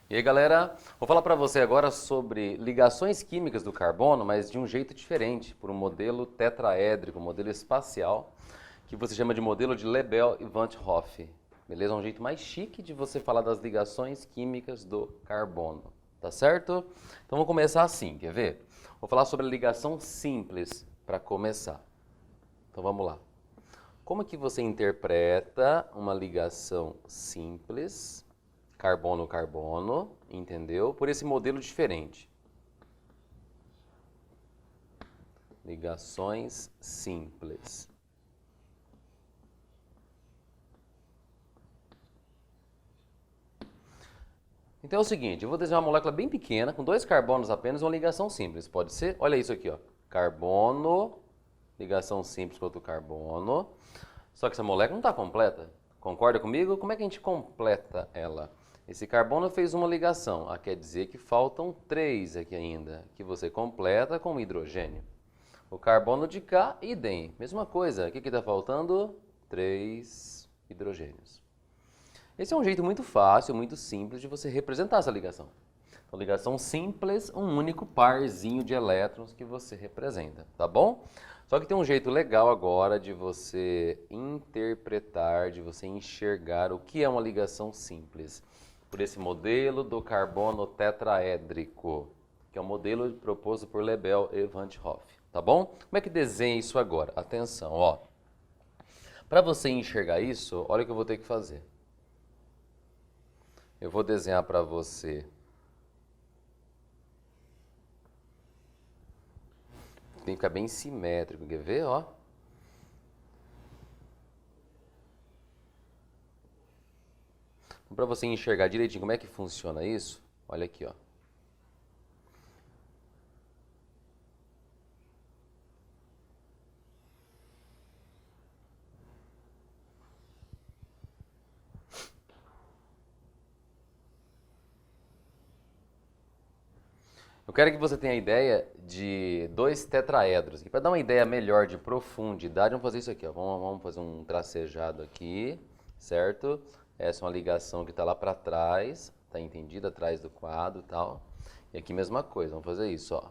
E aí, galera, vou falar para você agora sobre ligações químicas do carbono, mas de um jeito diferente, por um modelo tetraédrico, um modelo espacial, que você chama de modelo de Lebel e Van 't Hoff. Beleza? É um jeito mais chique de você falar das ligações químicas do carbono. Tá certo? Então vamos começar assim, quer ver? Vou falar sobre a ligação simples para começar. Então vamos lá. Como que você interpreta uma ligação simples, carbono-carbono, entendeu? Por esse modelo diferente. Ligações simples. Então é o seguinte, eu vou desenhar uma molécula bem pequena, com 2 carbonos apenas, uma ligação simples. Pode ser? Olha isso aqui, ó. Carbono, ligação simples com outro carbono. Só que essa molécula não está completa. Concorda comigo? Como é que a gente completa ela? Esse carbono fez uma ligação. Quer dizer que faltam 3 aqui ainda, que você completa com hidrogênio. O carbono de cá, idem. Mesma coisa. O que está faltando? 3 hidrogênios. Esse é um jeito muito fácil, muito simples de você representar essa ligação. Então, ligação simples, um único parzinho de elétrons que você representa, tá bom? Só que tem um jeito legal agora de você interpretar, de você enxergar o que é uma ligação simples. Por esse modelo do carbono tetraédrico, que é o modelo proposto por Lebel e Van 't Hoff, tá bom? Como é que desenha isso agora? Atenção, ó. Para você enxergar isso, olha o que eu vou ter que fazer. Eu vou desenhar para você tem que ficar bem simétrico, quer ver, ó? Então, para você enxergar direitinho como é que funciona isso, olha aqui, ó. Eu quero que você tenha a ideia de 2 tetraedros. Para dar uma ideia melhor de profundidade, vamos fazer isso aqui, ó. Vamos fazer um tracejado aqui, certo? Essa é uma ligação que está lá para trás, tá entendido? Atrás do quadro e tal. E aqui mesma coisa, vamos fazer isso, ó.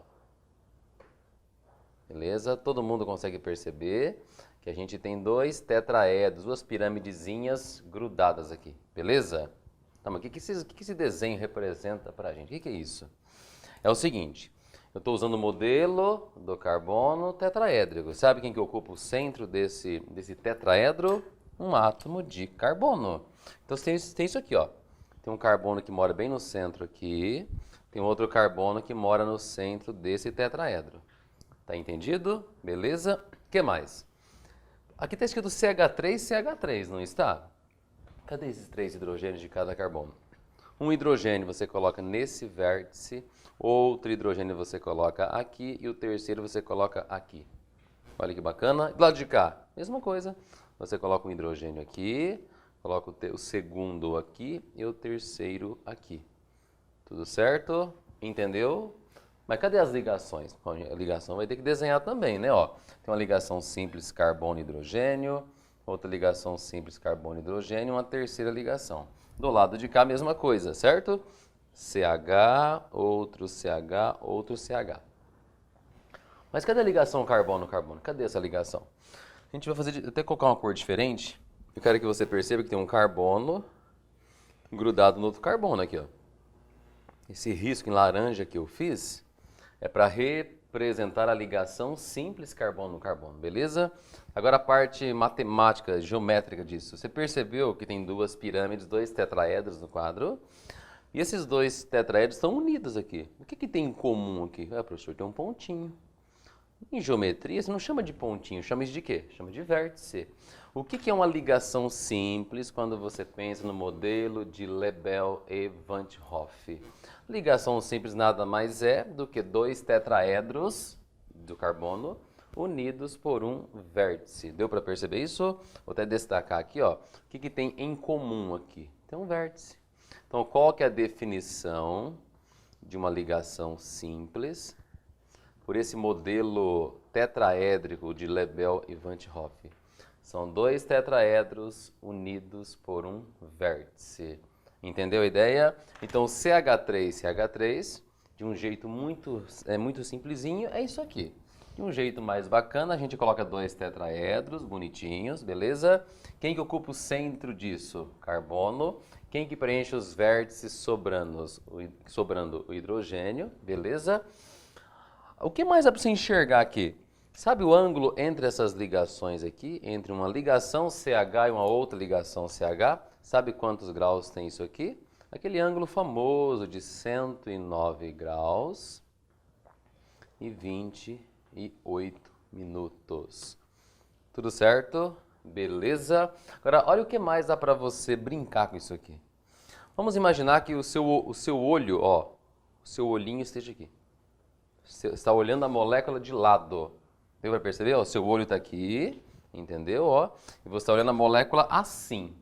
Beleza? Todo mundo consegue perceber que a gente tem 2 tetraedros, 2 piramidezinhas grudadas aqui, beleza? Tá, mas o que esse desenho representa para a gente? O que é isso? É o seguinte, eu estou usando o modelo do carbono tetraédrico. Sabe quem que ocupa o centro desse tetraedro? Um átomo de carbono. Então tem isso aqui, ó. Tem um carbono que mora bem no centro aqui, tem outro carbono que mora no centro desse tetraedro. Tá entendido? Beleza? O que mais? Aqui está escrito CH3, CH3, não está? Cadê esses 3 hidrogênios de cada carbono? Um hidrogênio você coloca nesse vértice, outro hidrogênio você coloca aqui e o terceiro você coloca aqui. Olha que bacana. Do lado de cá, mesma coisa. Você coloca um hidrogênio aqui, coloca o segundo aqui e o terceiro aqui. Tudo certo? Entendeu? Mas cadê as ligações? Bom, a ligação vai ter que desenhar também, né? Ó, tem uma ligação simples carbono-hidrogênio, outra ligação simples carbono-hidrogênio, uma terceira ligação. Do lado de cá, a mesma coisa, certo? CH, outro CH, outro CH. Mas cadê a ligação carbono-carbono? Cadê essa ligação? A gente vai fazer, até colocar uma cor diferente. Eu quero que você perceba que tem um carbono grudado no outro carbono aqui, ó. Esse risco em laranja que eu fiz é para representar a ligação simples carbono-carbono, beleza? Agora a parte matemática, geométrica disso. Você percebeu que tem 2 pirâmides, 2 tetraedros no quadro? E esses 2 tetraedros estão unidos aqui. O que tem em comum aqui? Professor, tem um pontinho. Em geometria, você não chama de pontinho, chama isso de quê? Chama de vértice. O que é uma ligação simples quando você pensa no modelo de Lebel e Van 't Hoff? Ligação simples nada mais é do que 2 tetraedros do carbono unidos por um vértice. Deu para perceber isso? Vou até destacar aqui, ó. O que tem em comum aqui? Tem um vértice. Então, qual que é a definição de uma ligação simples por esse modelo tetraédrico de Lebel e Van 't Hoff. São dois tetraedros unidos por um vértice. Entendeu a ideia? Então, CH3, de um jeito muito simplesinho, é isso aqui. De um jeito mais bacana, a gente coloca dois tetraedros bonitinhos, beleza? Quem que ocupa o centro disso? Carbono. Quem que preenche os vértices sobrando o hidrogênio, beleza? O que mais dá para você enxergar aqui? Sabe o ângulo entre essas ligações aqui? Entre uma ligação CH e uma outra ligação CH? Sabe quantos graus tem isso aqui? Aquele ângulo famoso de 109 graus e 28 minutos. Tudo certo? Beleza? Agora, olha o que mais dá para você brincar com isso aqui. Vamos imaginar que o seu olho, ó, o seu olhinho esteja aqui. Você está olhando a molécula de lado. Deu para perceber? O seu olho está aqui, entendeu? Ó, e você está olhando a molécula assim,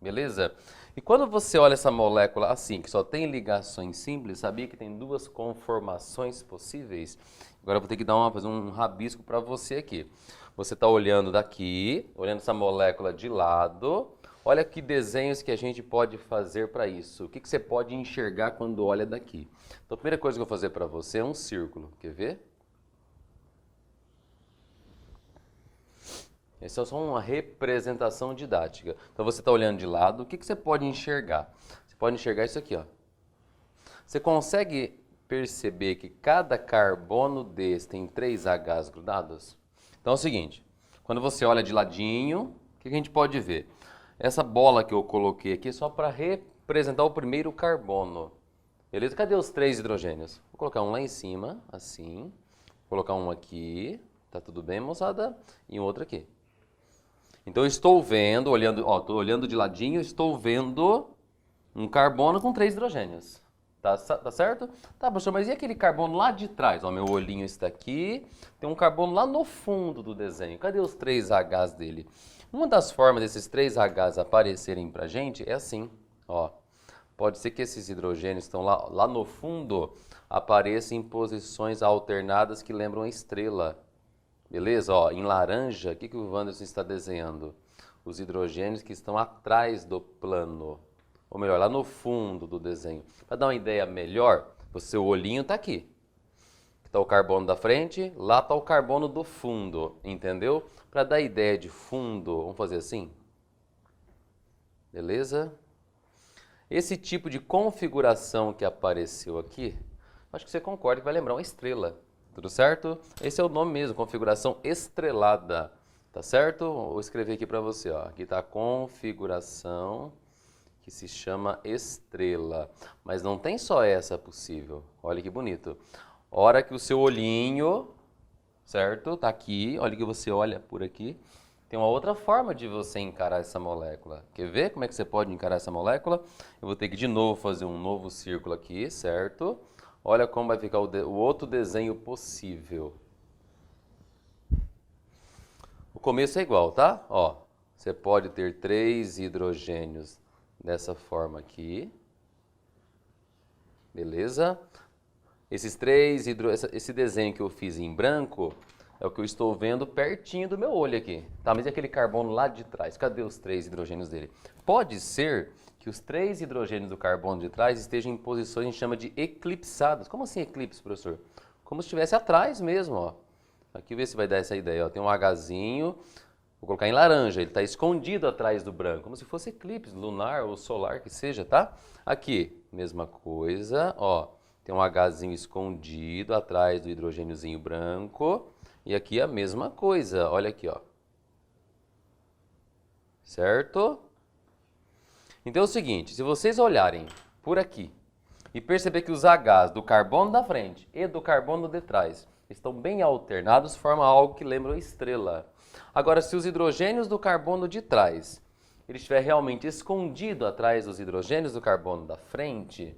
beleza? E quando você olha essa molécula assim, que só tem ligações simples, sabia que tem duas conformações possíveis? Agora eu vou ter que fazer um rabisco para você aqui. Você está olhando daqui, olhando essa molécula de lado. Olha que desenhos que a gente pode fazer para isso. O que você pode enxergar quando olha daqui? Então a primeira coisa que eu vou fazer para você é um círculo. Quer ver? Essa é só uma representação didática. Então você está olhando de lado, o que você pode enxergar? Você pode enxergar isso aqui, ó. Você consegue perceber que cada carbono desse tem 3 Hs grudados? Então é o seguinte, quando você olha de ladinho, o que a gente pode ver? Essa bola que eu coloquei aqui é só para representar o primeiro carbono. Beleza? Cadê os 3 hidrogênios? Vou colocar um lá em cima, assim. Vou colocar um aqui. Tá tudo bem, moçada? E um outro aqui. Então eu estou vendo, estou olhando de ladinho, estou vendo um carbono com 3 hidrogênios. Tá certo? Tá, professor, mas e aquele carbono lá de trás? Ó, meu olhinho está aqui, tem um carbono lá no fundo do desenho. Cadê os 3 Hs dele? Uma das formas desses 3 Hs aparecerem pra gente é assim, ó. Pode ser que esses hidrogênios estão lá no fundo, apareçam em posições alternadas que lembram a estrela. Beleza? Ó, em laranja, o que o Wanderson está desenhando? Os hidrogênios que estão atrás do plano. Ou melhor, lá no fundo do desenho. Para dar uma ideia melhor, o seu olhinho está aqui. Está o carbono da frente, lá está o carbono do fundo. Entendeu? Para dar ideia de fundo, vamos fazer assim? Beleza? Esse tipo de configuração que apareceu aqui, acho que você concorda que vai lembrar uma estrela. Tudo certo? Esse é o nome mesmo, configuração estrelada. Tá certo? Vou escrever aqui para você, ó. Aqui está a configuração que se chama estrela. Mas não tem só essa possível. Olha que bonito. Hora que o seu olhinho, certo? Tá aqui, olha que você olha por aqui. Tem uma outra forma de você encarar essa molécula. Quer ver como é que você pode encarar essa molécula? Eu vou ter que de novo fazer um novo círculo aqui, certo? Olha como vai ficar o outro desenho possível. O começo é igual, tá? Ó, você pode ter 3 hidrogênios dessa forma aqui. Beleza? Esse desenho que eu fiz em branco é o que eu estou vendo pertinho do meu olho aqui. Tá, mas e aquele carbono lá de trás? Cadê os 3 hidrogênios dele? Pode ser que os 3 hidrogênios do carbono de trás estejam em posições que a gente chama de eclipsadas. Como assim eclipse, professor? Como se estivesse atrás mesmo, ó. Aqui vê se vai dar essa ideia, ó. Tem um Hzinho, vou colocar em laranja, ele está escondido atrás do branco, como se fosse eclipse lunar ou solar que seja, tá? Aqui, mesma coisa, ó. Tem um Hzinho escondido atrás do hidrogêniozinho branco. E aqui a mesma coisa, olha aqui, ó. Certo? Então é o seguinte, se vocês olharem por aqui e perceber que os Hs do carbono da frente e do carbono de trás estão bem alternados, forma algo que lembra uma estrela. Agora, se os hidrogênios do carbono de trás ele estiver realmente escondido atrás dos hidrogênios do carbono da frente,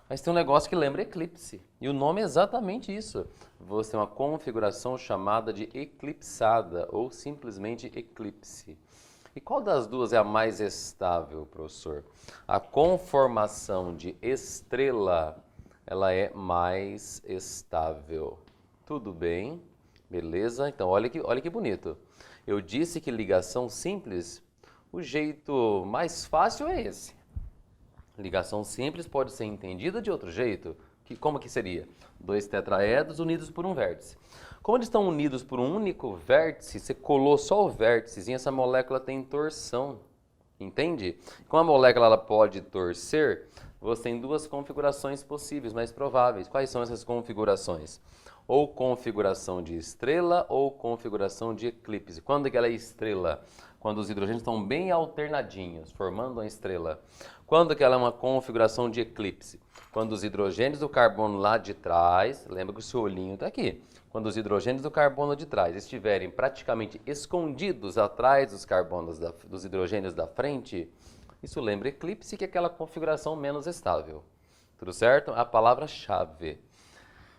mas tem um negócio que lembra eclipse. E o nome é exatamente isso. Você tem uma configuração chamada de eclipsada ou simplesmente eclipse. E qual das duas é a mais estável, professor? A conformação de estrela ela é mais estável. Tudo bem? Beleza? Então, olha que bonito. Eu disse que ligação simples, o jeito mais fácil é esse. Ligação simples pode ser entendida de outro jeito. Como que seria? Dois tetraedros unidos por um vértice. Como eles estão unidos por um único vértice, você colou só o vértice e essa molécula tem torção. Entende? Como a molécula ela pode torcer, você tem duas configurações possíveis, mais prováveis. Quais são essas configurações? Ou configuração de estrela ou configuração de eclipse. Quando que ela é estrela? Quando os hidrogênios estão bem alternadinhos, formando uma estrela. Quando que ela é uma configuração de eclipse? Quando os hidrogênios do carbono lá de trás, lembra que o seu olhinho está aqui. Quando os hidrogênios do carbono de trás estiverem praticamente escondidos atrás dos carbonos dos hidrogênios da frente, isso lembra eclipse, que é aquela configuração menos estável. Tudo certo? A palavra-chave.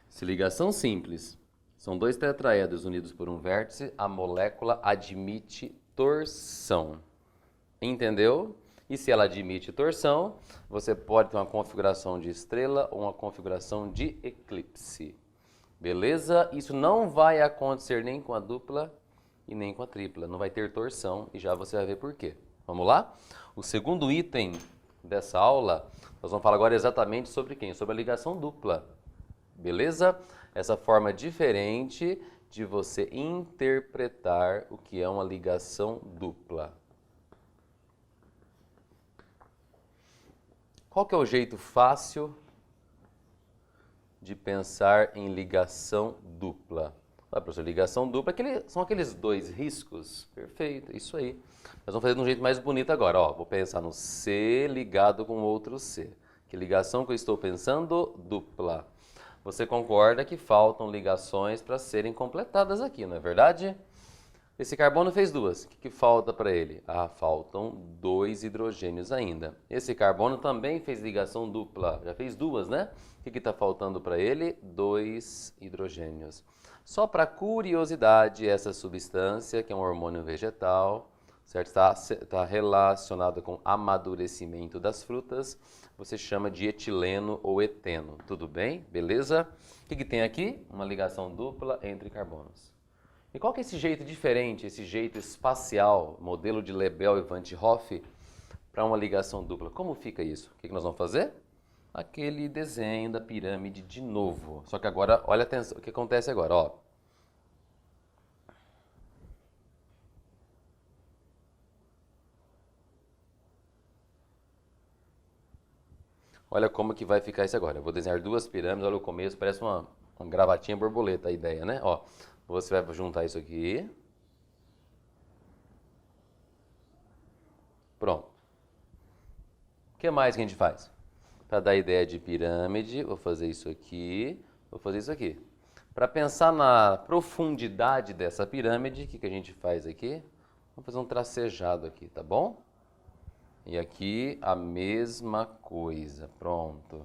Se ligação simples, são dois tetraedros unidos por um vértice, a molécula admite torção. Entendeu? E se ela admite torção, você pode ter uma configuração de estrela ou uma configuração de eclipse. Beleza? Isso não vai acontecer nem com a dupla e nem com a tripla. Não vai ter torção e já você vai ver por quê. Vamos lá? O segundo item dessa aula, nós vamos falar agora exatamente sobre quem? Sobre a ligação dupla. Beleza? Essa forma diferente de você interpretar o que é uma ligação dupla. Qual que é o jeito fácil de pensar em ligação dupla? Ah, professor, ligação dupla são aqueles dois riscos. Perfeito, isso aí. Nós vamos fazer de um jeito mais bonito agora. Ó, vou pensar no C ligado com outro C. Que ligação que eu estou pensando? Dupla. Você concorda que faltam ligações para serem completadas aqui, não é verdade? Esse carbono fez duas. O que falta para ele? Ah, faltam dois hidrogênios ainda. Esse carbono também fez ligação dupla. Já fez duas, né? O que está faltando para ele? Dois hidrogênios. Só para curiosidade, essa substância, que é um hormônio vegetal, certo? Está relacionada com amadurecimento das frutas. Você chama de etileno ou eteno. Tudo bem? Beleza? O que tem aqui? Uma ligação dupla entre carbonos. E qual que é esse jeito diferente, esse jeito espacial, modelo de Lebel e Van 't Hoff, para uma ligação dupla? Como fica isso? O que nós vamos fazer? Aquele desenho da pirâmide de novo. Só que agora, olha atenção, o que acontece agora, ó. Olha como que vai ficar isso agora. Eu vou desenhar duas pirâmides, olha o começo, parece uma gravatinha borboleta a ideia, né? Ó, você vai juntar isso aqui. Pronto. O que mais que a gente faz? Para dar a ideia de pirâmide, vou fazer isso aqui, vou fazer isso aqui. Para pensar na profundidade dessa pirâmide, o que a gente faz aqui? Vamos fazer um tracejado aqui, tá bom? E aqui a mesma coisa, pronto.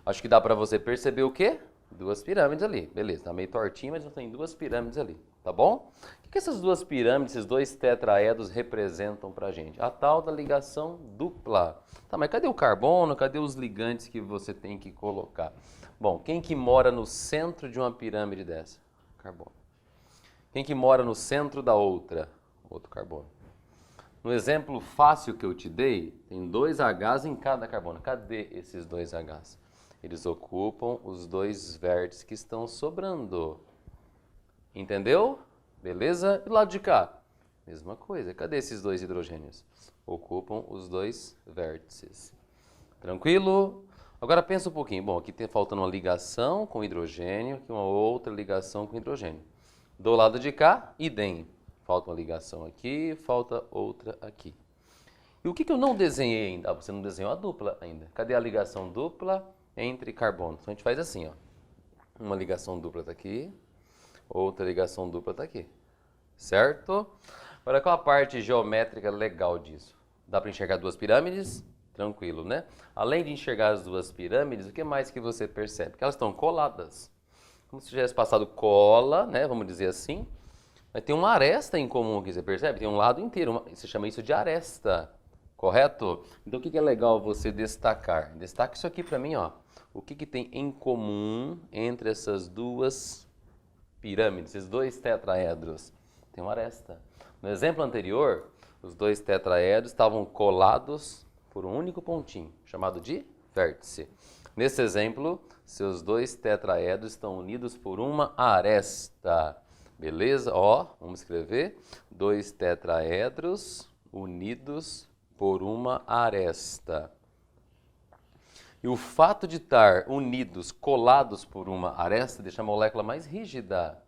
Acho que dá para você perceber o quê? Duas pirâmides ali, beleza, tá meio tortinho, mas tem duas pirâmides ali, tá bom? O que essas duas pirâmides, esses dois tetraedros representam pra gente? A tal da ligação dupla. Tá, mas cadê o carbono? Cadê os ligantes que você tem que colocar? Bom, quem que mora no centro de uma pirâmide dessa? Carbono. Quem que mora no centro da outra? Outro carbono. No exemplo fácil que eu te dei, tem dois Hs em cada carbono. Cadê esses dois Hs? Eles ocupam os dois vértices que estão sobrando. Entendeu? Beleza? E do lado de cá? Mesma coisa. Cadê esses dois hidrogênios? Ocupam os dois vértices. Tranquilo? Agora pensa um pouquinho. Bom, aqui tem faltando uma ligação com hidrogênio, aqui uma outra ligação com hidrogênio. Do lado de cá, idem. Falta uma ligação aqui, falta outra aqui. E o que eu não desenhei ainda? Ah, você não desenhou a dupla ainda. Cadê a ligação dupla entre carbonos? Então a gente faz assim, ó. Uma ligação dupla está aqui, outra ligação dupla está aqui. Certo? Agora qual a parte geométrica legal disso? Dá para enxergar duas pirâmides? Tranquilo, né? Além de enxergar as duas pirâmides, o que mais que você percebe? Que elas estão coladas. Como se tivesse passado cola, né? Vamos dizer assim. Mas tem uma aresta em comum aqui, você percebe? Tem um lado inteiro, você chama isso de aresta, correto? Então o que é legal você destacar? Destaca isso aqui para mim, ó. o que tem em comum entre essas duas pirâmides, esses dois tetraedros? Tem uma aresta. No exemplo anterior, os dois tetraedros estavam colados por um único pontinho, chamado de vértice. Nesse exemplo, seus dois tetraedros estão unidos por uma aresta. Beleza? Ó, vamos escrever. Dois tetraedros unidos por uma aresta. E o fato de estar unidos, colados por uma aresta, deixa a molécula mais rígida.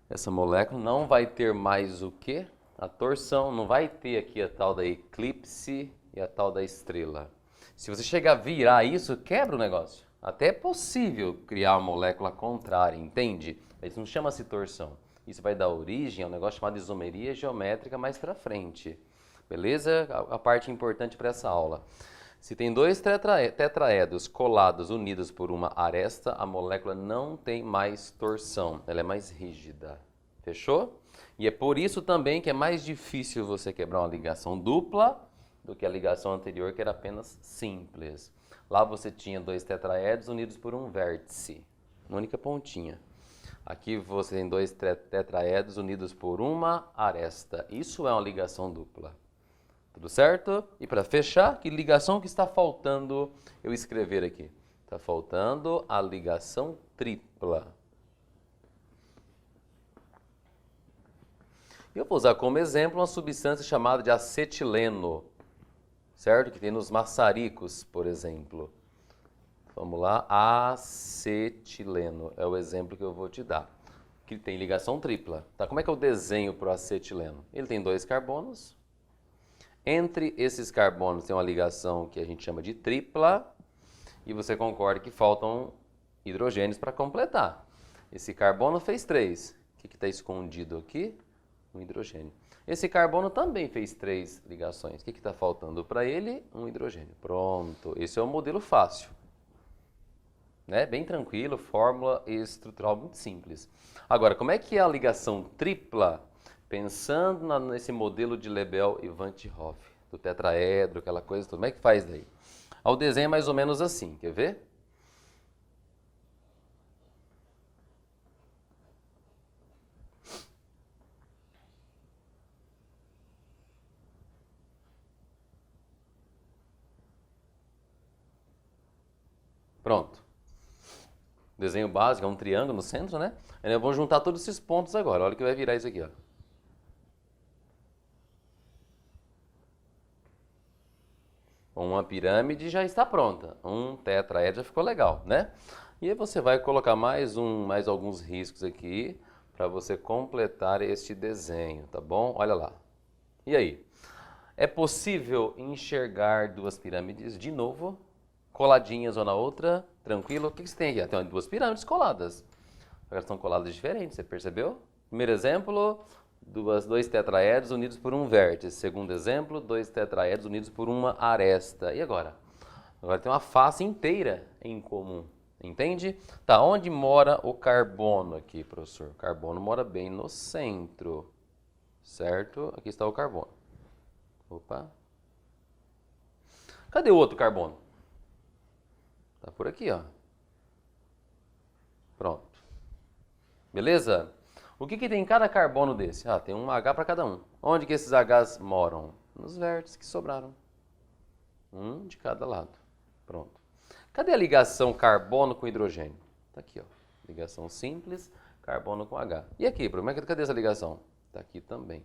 Essa molécula não vai ter mais o quê? A torção, não vai ter aqui a tal da eclipse e a tal da estrela. Se você chegar a virar isso, quebra o negócio. Até é possível criar uma molécula contrária, entende? Isso não chama-se torção. Isso vai dar origem a um negócio chamado isomeria geométrica mais para frente. Beleza? A parte importante para essa aula. Se tem dois tetraedros colados, unidos por uma aresta, a molécula não tem mais torção, ela é mais rígida. Fechou? E é por isso também que é mais difícil você quebrar uma ligação dupla do que a ligação anterior, que era apenas simples. Lá você tinha dois tetraedros unidos por um vértice, uma única pontinha. Aqui você tem dois tetraedros unidos por uma aresta. Isso é uma ligação dupla. Tudo certo? E para fechar, que ligação que está faltando eu escrever aqui? Está faltando a ligação tripla. Eu vou usar como exemplo uma substância chamada de acetileno, certo? Que tem nos maçaricos, por exemplo. Vamos lá, acetileno é o exemplo que eu vou te dar. Que tem ligação tripla. Tá? Como é que eu desenho para o acetileno? Ele tem dois carbonos. Entre esses carbonos tem uma ligação que a gente chama de tripla. E você concorda que faltam hidrogênios para completar. Esse carbono fez 3. O que está escondido aqui? Um hidrogênio. Esse carbono também fez 3 ligações. O que está faltando para ele? Um hidrogênio. Pronto. Esse é um modelo fácil. Né? Bem tranquilo, fórmula estrutural muito simples. Agora, como é que é a ligação tripla? Pensando nesse modelo de Lebel e Van 't Hoff, do tetraedro, aquela coisa toda. Como é que faz daí? O desenho é mais ou menos assim, quer ver? Pronto. Desenho básico, é um triângulo no centro, né? Eu vou juntar todos esses pontos agora. Olha o que vai virar isso aqui, ó. Uma pirâmide já está pronta. Um tetraedro já ficou legal, né? E aí você vai colocar mais alguns riscos aqui para você completar este desenho, tá bom? Olha lá. E aí? É possível enxergar duas pirâmides de novo, coladinhas uma na outra, tranquilo? O que você tem aqui? Tem duas pirâmides coladas. Elas estão coladas diferentes, você percebeu? Primeiro exemplo, dois tetraedros unidos por um vértice. Segundo exemplo, dois tetraedros unidos por uma aresta. E agora? Agora tem uma face inteira em comum. Entende? Tá, onde mora o carbono aqui, professor? O carbono mora bem no centro. Certo? Aqui está o carbono. Opa. Cadê o outro carbono? Tá por aqui, ó. Pronto. Beleza? O que tem em cada carbono desse? Ah, tem um H para cada um. Onde que esses Hs moram? Nos vértices que sobraram. Um de cada lado. Pronto. Cadê a ligação carbono com hidrogênio? Tá aqui, ó. Ligação simples, carbono com H. E aqui, cadê essa ligação? Tá aqui também.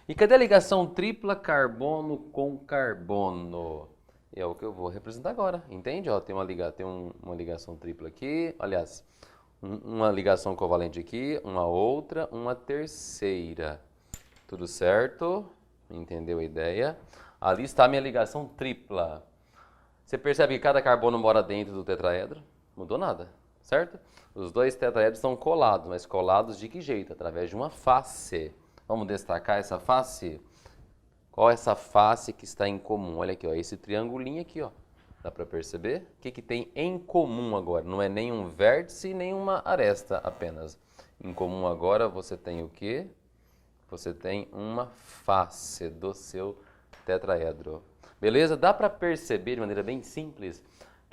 E cadê a ligação tripla carbono com carbono? É o que eu vou representar agora, entende? Ó, tem uma ligação tripla aqui, aliás, uma ligação covalente aqui, uma outra, uma terceira. Tudo certo? Entendeu a ideia? Ali está a minha ligação tripla. Você percebe que cada carbono mora dentro do tetraedro? Mudou nada, certo? Os dois tetraedros estão colados, mas colados de que jeito? Através de uma face. Vamos destacar essa face? Qual é essa face que está em comum? Olha aqui, ó, esse triangulinho aqui, ó. Dá para perceber? O que tem em comum agora? Não é nem um vértice, nem uma aresta apenas. Em comum agora você tem o quê? Você tem uma face do seu tetraedro. Beleza? Dá para perceber de maneira bem simples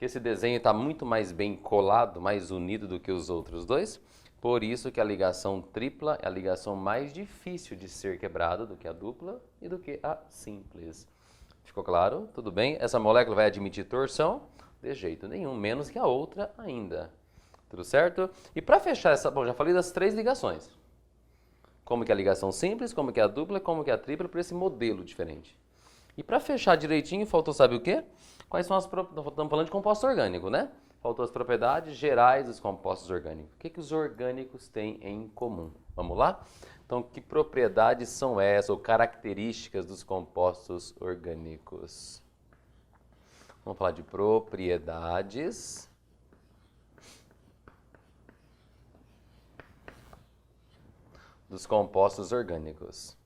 que esse desenho está muito mais bem colado, mais unido do que os outros dois. Por isso que a ligação tripla é a ligação mais difícil de ser quebrada do que a dupla e do que a simples. Ficou claro? Tudo bem? Essa molécula vai admitir torção? De jeito nenhum, menos que a outra ainda. Tudo certo? E para fechar essa... Bom, já falei das 3 ligações. Como que é a ligação simples, como que é a dupla, como que é a tripla, por esse modelo diferente. E para fechar direitinho, faltou sabe o quê? Quais são as... Estamos falando de composto orgânico, né? Faltou as propriedades gerais dos compostos orgânicos. O que os orgânicos têm em comum? Vamos lá? Então, que propriedades são essas, ou características dos compostos orgânicos? Vamos falar de propriedades dos compostos orgânicos.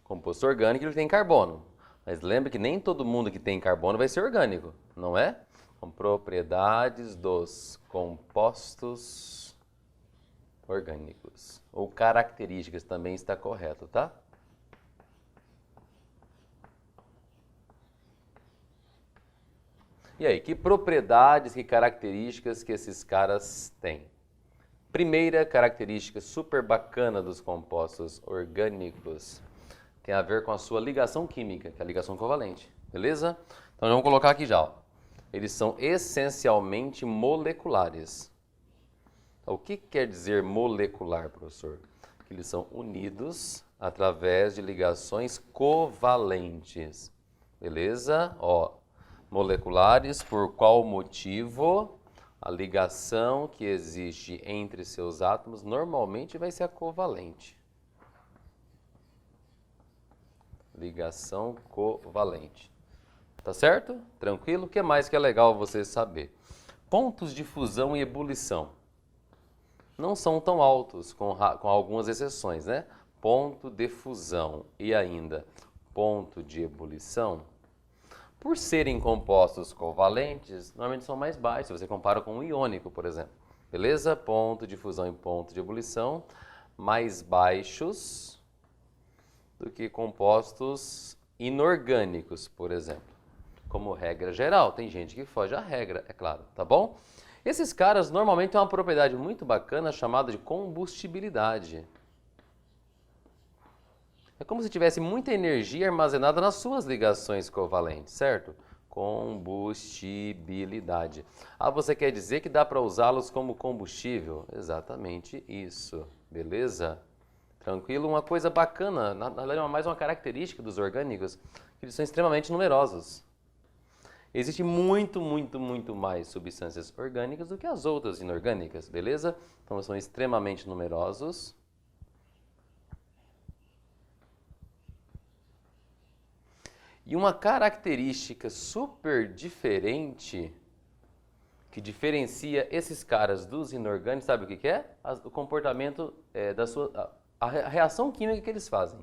Composto orgânico ele tem carbono, mas lembra que nem todo mundo que tem carbono vai ser orgânico, não é? Então, propriedades dos compostos orgânicos. Ou características também está correto, tá? E aí, que propriedades, que características que esses caras têm? Primeira característica super bacana dos compostos orgânicos tem a ver com a sua ligação química, que é a ligação covalente, beleza? Então vamos colocar aqui já, ó. Eles são essencialmente moleculares. O que quer dizer molecular, professor? Que eles são unidos através de ligações covalentes, beleza? Ó, moleculares, por qual motivo? A ligação que existe entre seus átomos normalmente vai ser a covalente. Ligação covalente. Tá certo? Tranquilo? O que mais que é legal você saber? Pontos de fusão e ebulição não são tão altos, com algumas exceções, né? Ponto de fusão e ainda ponto de ebulição, por serem compostos covalentes, normalmente são mais baixos, se você compara com um iônico, por exemplo. Beleza? Ponto de fusão e ponto de ebulição mais baixos do que compostos inorgânicos, por exemplo. Como regra geral, tem gente que foge à regra, é claro, tá bom? Esses caras normalmente têm uma propriedade muito bacana chamada de combustibilidade. É como se tivesse muita energia armazenada nas suas ligações covalentes, certo? Combustibilidade. Ah, você quer dizer que dá para usá-los como combustível? Exatamente isso, beleza? Tranquilo? Uma coisa bacana, na verdade é mais uma característica dos orgânicos, que eles são extremamente numerosos. Existe muito mais substâncias orgânicas do que as outras inorgânicas, beleza? Então são extremamente numerosos. E uma característica super diferente que diferencia esses caras dos inorgânicos, sabe o que é? O comportamento a reação química que eles fazem.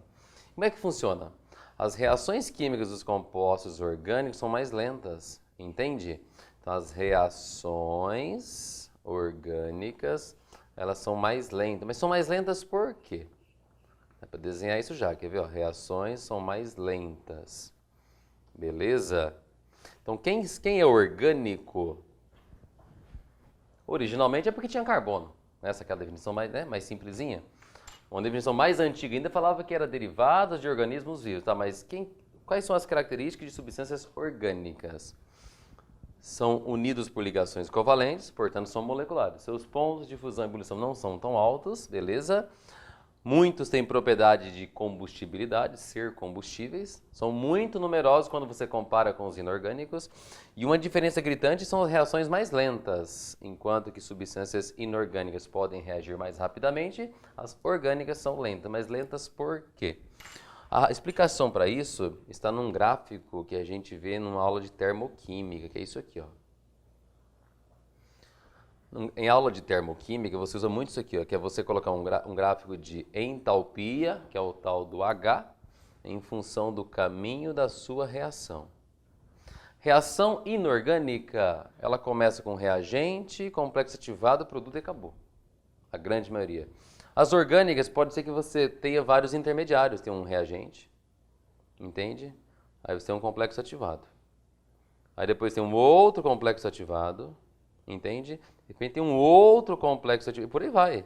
Como é que funciona? As reações químicas dos compostos orgânicos são mais lentas, entende? Então as reações orgânicas, elas são mais lentas. Mas são mais lentas por quê? Dá para desenhar isso já, quer ver? Ó, reações são mais lentas. Beleza? Então, quem é orgânico? Originalmente é porque tinha carbono. Essa aqui é a definição mais simplesinha. Uma definição mais antiga ainda falava que era derivados de organismos vivos. Tá? Mas quais são as características de substâncias orgânicas? São unidos por ligações covalentes, portanto são moleculares. Seus pontos de fusão e ebulição não são tão altos, beleza? Muitos têm propriedade de combustibilidade, ser combustíveis. São muito numerosos quando você compara com os inorgânicos. E uma diferença gritante são as reações mais lentas. Enquanto que substâncias inorgânicas podem reagir mais rapidamente, as orgânicas são lentas. Mas lentas por quê? A explicação para isso está num gráfico que a gente vê numa aula de termoquímica, que é isso aqui, ó. Em aula de termoquímica, você usa muito isso aqui, ó, que é você colocar um gráfico de entalpia, que é o tal do H, em função do caminho da sua reação. Reação inorgânica, ela começa com reagente, complexo ativado, produto e acabou. A grande maioria. As orgânicas, pode ser que você tenha vários intermediários. Tem um reagente, entende? Aí você tem um complexo ativado. Aí depois tem um outro complexo ativado, entende? De repente tem um outro complexo ativado, e por aí vai,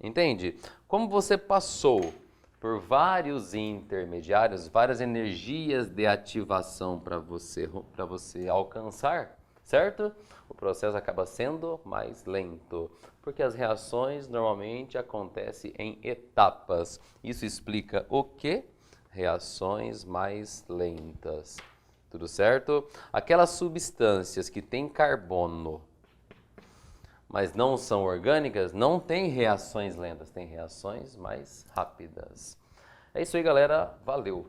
entende? Como você passou por vários intermediários, várias energias de ativação para você alcançar, certo? O processo acaba sendo mais lento, porque as reações normalmente acontecem em etapas. Isso explica o quê? Reações mais lentas. Tudo certo? Aquelas substâncias que têm carbono, mas não são orgânicas, não têm reações lentas, têm reações mais rápidas. É isso aí, galera. Valeu!